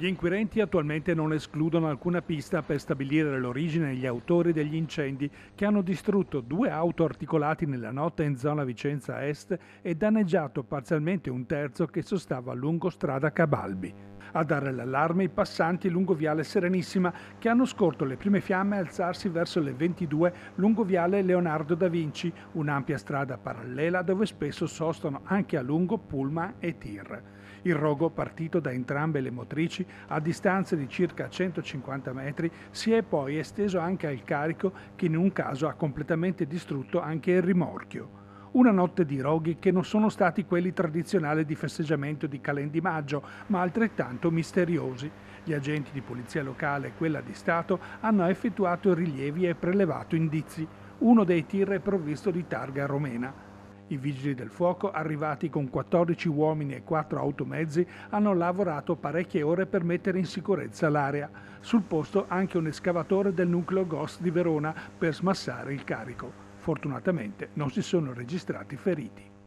Gli inquirenti attualmente non escludono alcuna pista per stabilire l'origine e gli autori degli incendi che hanno distrutto 2 auto articolati nella notte in zona Vicenza Est e danneggiato parzialmente un terzo che sostava lungo strada Cabalbi. A dare l'allarme i passanti lungo viale Serenissima che hanno scorto le prime fiamme alzarsi verso le 22 lungo viale Leonardo da Vinci, un'ampia strada parallela dove spesso sostano anche a lungo pullman e tir. Il rogo, partito da entrambe le motrici a distanza di circa 150 metri, si è poi esteso anche al carico che in un caso ha completamente distrutto anche il rimorchio. Una notte di roghi che non sono stati quelli tradizionali di festeggiamento di Calendimaggio, ma altrettanto misteriosi. Gli agenti di polizia locale e quella di Stato hanno effettuato rilievi e prelevato indizi. Uno dei tir è provvisto di targa romena. I vigili del fuoco, arrivati con 14 uomini e 4 automezzi, hanno lavorato parecchie ore per mettere in sicurezza l'area. Sul posto anche un escavatore del nucleo GOS di Verona per smassare il carico. Fortunatamente non si sono registrati feriti.